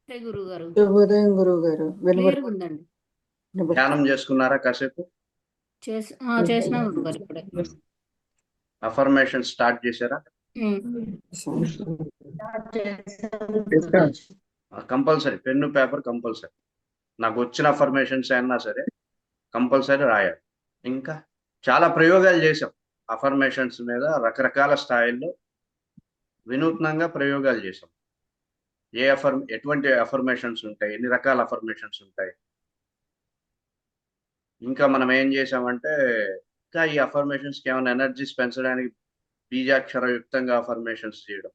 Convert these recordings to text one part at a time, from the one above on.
నమస్తే గురుగారు. శుభోదయం గురువు గారు. క్లియర్‌గా ఉందండి. ధ్యానం చేసుకున్నారా కాసేపు? చేసినా గురుగారు ఇప్పుడే. అఫర్మేషన్ స్టార్ట్ చేశారా? Compulsory pen paper compulsory. నాకు వచ్చిన అఫర్మేషన్స్ అయినా సరే కంపల్సరీ రాయాలి. ఇంకా చాలా ప్రయోగాలు చేసాం అఫర్మేషన్స్ మీద, రకరకాల స్థాయిల్లో వినూత్నంగా ప్రయోగాలు చేసాం. ఎటువంటి అఫర్మేషన్స్ ఉంటాయి, ఎన్ని రకాల అఫర్మేషన్స్ ఉంటాయి. ఇంకా మనం ఏం చేసామంటే ఇంకా ఈ అఫర్మేషన్స్ కి ఏమైనా ఎనర్జీస్ పెంచడానికి బీజాక్షరయుక్తంగా అఫర్మేషన్స్ చేయడం,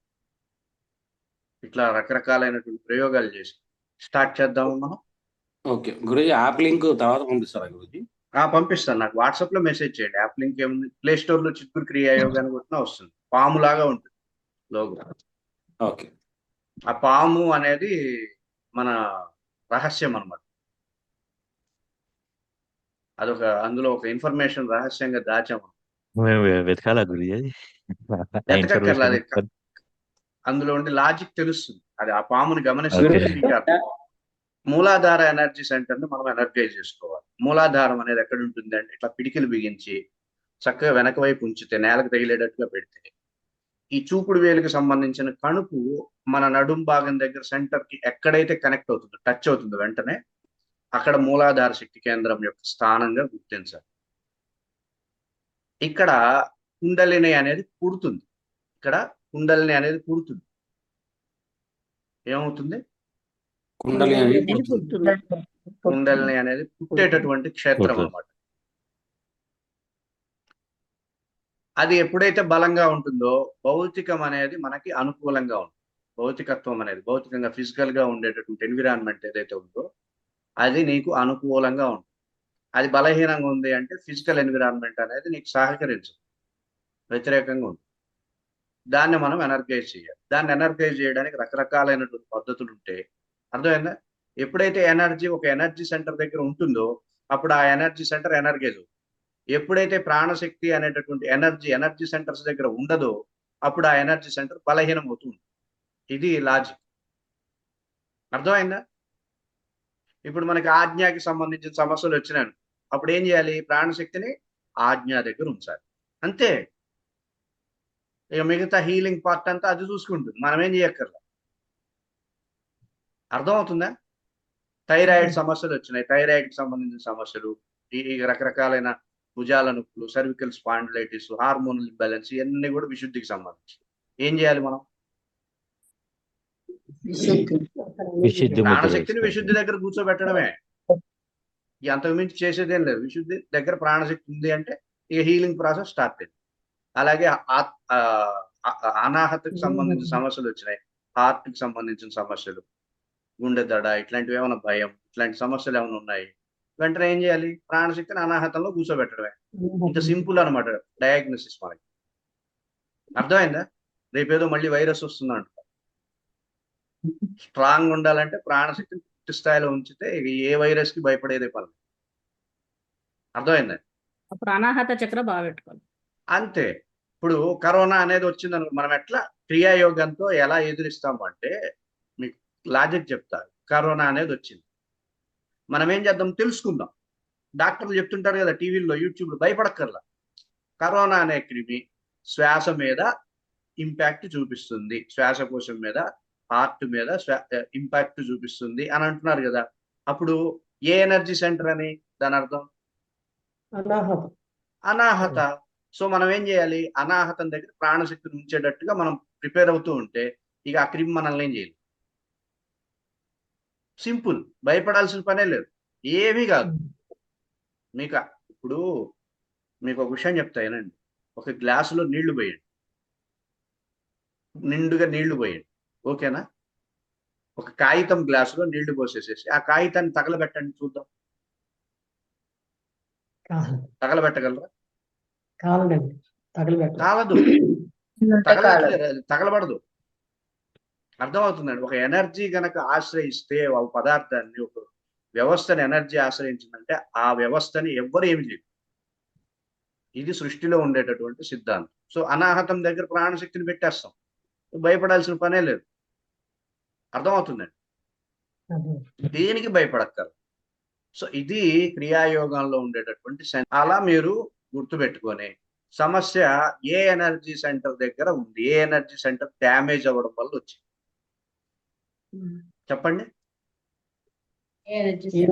ఇట్లా రకరకాలైనటువంటి ప్రయోగాలు చేసి స్టార్ట్ చేద్దాము మనం. ఓకే గురూజీ, యాప్ లింక్ తర్వాత పంపిస్తారా గురూజీ? పంపిస్తాను. నాకు వాట్సాప్ లో మెసేజ్ చేయండి. యాప్ లింక్ ఏముంది, ప్లే స్టోర్ లో చిత్తూరు క్రియాయోగాన్ని కొట్టినా వస్తుంది. పాము లాగా ఉంటుంది లోగో. ఓకే. ఆ పాము అనేది మన రహస్యం అన్నమాట. అదొక అందులో ఒక ఇన్ఫర్మేషన్ రహస్యంగా దాచాము. మేము వెతకాలా గురుజీ అది? వెతకక్కర్లా, అది ఇన్ఫర్మేషన్ అందులో ఉండే లాజిక్ తెలుస్తుంది. అది ఆ పాముని గమనిస్తే ఓకే. మీకు అర్థం. మూలాధార ఎనర్జీ సెంటర్ ని మనం ఎనర్జైజ్ చేసుకోవాలి. మూలాధారం అనేది ఎక్కడ ఉంటుంది అంటే ఇట్లా పిడికిలు బిగించి చక్కగా వెనక వైపు ఉంచితే, నేలకు తగిలేటట్టుగా పెడితే, ఈ చూపుడు వేలుకి సంబంధించిన కణుపు మన నడుం భాగం దగ్గర సెంటర్ కి ఎక్కడైతే కనెక్ట్ అవుతుందో, టచ్ అవుతుందో వెంటనే అక్కడ మూలాధార శక్తి కేంద్రం యొక్క స్థానంగా గుర్తించాలి. ఇక్కడ కుండలిని అనేది పుడుతుంది. ఇక్కడ కుండలిని అనేది పుడుతుంది. ఏమవుతుంది? కుండలిని అనేది పుట్టేటటువంటి క్షేత్రం అన్నమాట. అది ఎప్పుడైతే బలంగా ఉంటుందో భౌతికం అనేది మనకి అనుకూలంగా ఉంటుంది. భౌతికత్వం అనేది, భౌతికంగా ఫిజికల్ గా ఉండేటటువంటి ఎన్విరాన్మెంట్ ఏదైతే ఉందో అది నీకు అనుకూలంగా ఉంటుంది. అది బలహీనంగా ఉంది అంటే ఫిజికల్ ఎన్విరాన్మెంట్ అనేది నీకు సహకరించదు, వ్యతిరేకంగా ఉంటుంది. దాన్ని మనం ఎనర్గైజ్ చేయాలి. దాన్ని ఎనర్గైజ్ చేయడానికి రకరకాలైనటువంటి పద్ధతులు ఉంటాయి. అర్థమైందా? ఎప్పుడైతే ఒక ఎనర్జీ సెంటర్ దగ్గర ఉంటుందో అప్పుడు ఆ ఎనర్జీ సెంటర్ ఎనర్గైజ్ అవుతుంది. ఎప్పుడైతే ప్రాణశక్తి అనేటటువంటి ఎనర్జీ సెంటర్స్ దగ్గర ఉండదో అప్పుడు ఆ ఎనర్జీ సెంటర్ బలహీనం అవుతుంది. ఇది లాజిక్. అర్థమైందా? ఇప్పుడు మనకి ఆజ్ఞకి సంబంధించిన సమస్యలు వచ్చినాయి, అప్పుడు ఏం చేయాలి? ప్రాణశక్తిని ఆజ్ఞ దగ్గర ఉంచాలి, అంతే. ఇక మిగతా హీలింగ్ పార్ట్ అంతా అది చూసుకుంటుంది, మనం ఏం చేయక్కర్లా. అర్థమవుతుందా? థైరాయిడ్ సమస్యలు వచ్చినాయి, థైరాయిడ్ సంబంధించిన సమస్యలు, ఈ రకరకాలైన భుజాల నొప్పులు, సర్వికల్ స్పాండిలైటిస్, హార్మోనల్ ఇంబ్యాలెన్స్, ఇవన్నీ కూడా విశుద్ధికి సంబంధించి. ఏం చేయాలి మనం? ప్రాణశక్తిని విశుద్ధి దగ్గర కూర్చోబెట్టడమే. అంతకు మించి చేసేదేం లేదు. విశుద్ధి దగ్గర ప్రాణశక్తి ఉంది అంటే ఇక హీలింగ్ ప్రాసెస్ స్టార్ట్ అయింది. అలాగే అనాహతకు సంబంధించిన సమస్యలు వచ్చినాయి, హార్ట్ కి సంబంధించిన సమస్యలు, గుండె దడ, ఇట్లాంటివి ఏమైనా భయం, ఇట్లాంటి సమస్యలు ఏమైనా ఉన్నాయి, వెంటనే ఏం చేయాలి? ప్రాణశక్తిని అనాహతంలో కూర్చోబెట్టడమే. ఇంత సింపుల్ అనమాట డయాగ్నోసిస్ మనకి. అర్థమైందా? రేపేదో మళ్ళీ వైరస్ వస్తుందంట. స్ట్రాంగ్ ఉండాలంటే ప్రాణశక్తిని పూర్తి స్థాయిలో ఉంచితే ఏ వైరస్ కి భయపడేదే పని. అర్థమైందా? అప్పుడు అనాహత చక్ర బాగా పెట్టుకోవాలి, అంతే. ఇప్పుడు కరోనా అనేది వచ్చిందను, మనం ఎట్లా క్రియాయోగంతో ఎలా ఎదురిస్తాము అంటే మీకు లాజిక్ చెప్తారు. కరోనా అనేది వచ్చింది, మనం ఏం చేద్దాం? తెలుసుకుందాం. డాక్టర్లు చెప్తుంటారు కదా టీవీల్లో, యూట్యూబ్లో, భయపడక్కర్లా. కరోనా అనే క్రిమి శ్వాస మీద ఇంపాక్ట్ చూపిస్తుంది, శ్వాసకోశం మీద, హార్ట్ మీద ఇంపాక్ట్ చూపిస్తుంది అని అంటున్నారు కదా. అప్పుడు ఏ ఎనర్జీ సెంటర్ అని దాని అర్థం? అనాహత. సో మనం ఏం చేయాలి? అనాహతం దగ్గర ప్రాణశక్తిని ఉంచేటట్టుగా మనం ప్రిపేర్ అవుతూ ఉంటే ఇక ఆ క్రిమి మనల్ని ఏం చేయాలి? సింపుల్, భయపడాల్సిన పనే లేదు, ఏమీ కాదు. ఇప్పుడు మీకు ఒక విషయం చెప్తా వినండి. ఒక గ్లాసులో నీళ్లు పోయండి, నిండుగా నీళ్లు పోయండి, ఓకేనా? ఒక కాగితం గ్లాసులో నీళ్లు పోసేసేసి ఆ కాగితాన్ని తగలబెట్టండి, చూద్దాం. తగలబెట్టగలరా? కాలదు, తగలబడదు. అర్థమవుతుందండి? ఒక ఎనర్జీ గనక ఆశ్రయిస్తే ఒక పదార్థాన్ని, ఒక వ్యవస్థని ఎనర్జీ ఆశ్రయించిందంటే ఆ వ్యవస్థని ఎవ్వరు ఏమి చేయరు. ఇది సృష్టిలో ఉండేటటువంటి సిద్ధాంతం. సో అనాహతం దగ్గర ప్రాణశక్తిని పెట్టేస్తాం, భయపడాల్సిన పనే లేదు. అర్థమవుతుందండి? దేనికి భయపడక్కర్లేదు. సో ఇది క్రియాయోగంలో ఉండేటటువంటి అలా మీరు గుర్తుపెట్టుకొని సమస్య ఏ ఎనర్జీ సెంటర్ దగ్గర ఉంది, ఏ ఎనర్జీ సెంటర్ డ్యామేజ్ అవ్వడం వల్ల వచ్చింది చెప్పండి.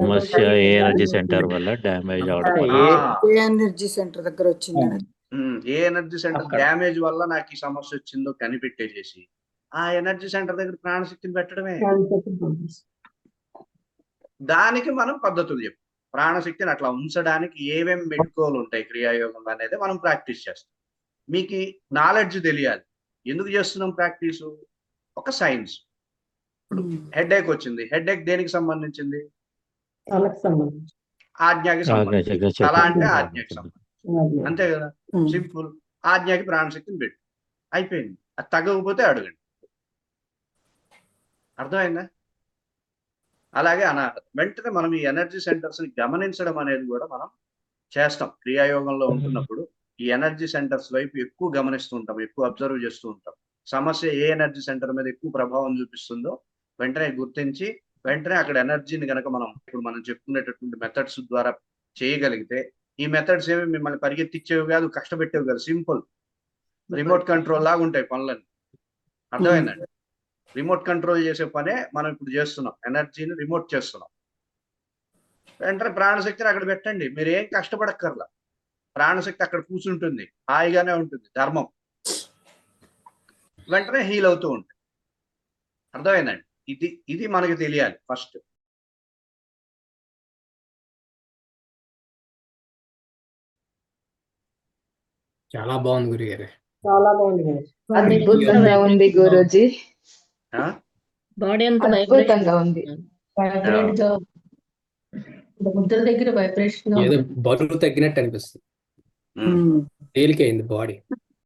సమస్య ఏ ఎనర్జీ సెంటర్ వల్ల డ్యామేజ్ అవడం వల్ల ఏ ఎనర్జీ సెంటర్ దగ్గర వచ్చింది ఏ ఎనర్జీ సెంటర్ డ్యామేజ్ వల్ల నాకు ఈ సమస్య వచ్చిందో కనిపెట్టేసేసి ఆ ఎనర్జీ సెంటర్ దగ్గర ప్రాణశక్తిని పెట్టడమే. దానికి మనం పద్ధతులు చెప్పాం. ప్రాణశక్తిని అట్లా ఉంచడానికి ఏమేమి మెట్టుకోలు ఉంటాయి క్రియాయోగంలో అనేది మనం ప్రాక్టీస్ చేస్తాం. మీకు నాలెడ్జ్ తెలియాలి. ఎందుకు చేస్తున్నాం ప్రాక్టీసు? ఒక సైన్స్. ఇప్పుడు హెడేక్ వచ్చింది. హెడేక్ దేనికి సంబంధించింది? ఆజ్ఞకి సంబంధించింది. తల అంటే ఆజ్ఞకి సంబంధించింది, అంతే కదా, సింపుల్. ఆజ్ఞకి ప్రాణశక్తిని పెట్టు, అయిపోయింది. అది తగ్గకపోతే అడగండి. అర్థమైందా? అలాగే అనాహత. వెంటనే మనం ఈ ఎనర్జీ సెంటర్స్ ని గమనించడం అనేది కూడా మనం చేస్తాం. క్రియాయోగంలో ఉంటున్నప్పుడు ఈ ఎనర్జీ సెంటర్స్ వైపు ఎక్కువ గమనిస్తూ ఉంటాం, ఎక్కువ అబ్జర్వ్ చేస్తూ ఉంటాం. సమస్య ఏ ఎనర్జీ సెంటర్ మీద ఎక్కువ ప్రభావం చూపిస్తుందో వెంటనే గుర్తించి వెంటనే అక్కడ ఎనర్జీని కనుక మనం ఇప్పుడు మనం చెప్పుకునేటటువంటి మెథడ్స్ ద్వారా చేయగలిగితే, ఈ మెథడ్స్ ఏమి మిమ్మల్ని పరిగెత్తిచ్చేవి కాదు, కష్టపెట్టేవి కాదు, సింపుల్ రిమోట్ కంట్రోల్ లాగా ఉంటాయి పనులన్నీ. అర్థమైందండి? రిమోట్ కంట్రోల్ చేసే పనే మనం ఇప్పుడు చేస్తున్నాం. ఎనర్జీని రిమోట్ చేస్తున్నాం. వెంటనే ప్రాణశక్తిని అక్కడ పెట్టండి. మీరు ఏం కష్టపడక్కర్లా. ప్రాణశక్తి అక్కడ కూర్చుంటుంది, హాయిగానే ఉంటుంది, ధర్మం. వెంటనే హీల్ అవుతూ ఉంటుంది. అర్థమైందండి? ఇది మనకి తెలియాలి ఫస్ట్. చాలా బాగుంది గురుగారు. చాలా బాగుంది. అద్భుతంగా ఉంది గురూజీ. బాడీ అంతా అద్భుతంగా ఉంది. వైబ్రేట్ గా ముద్ర దగ్గర వైబ్రేషన్ ఏదో బరువు తగ్గినట్టు అనిపిస్తుంది. తేలికైంది బాడీ.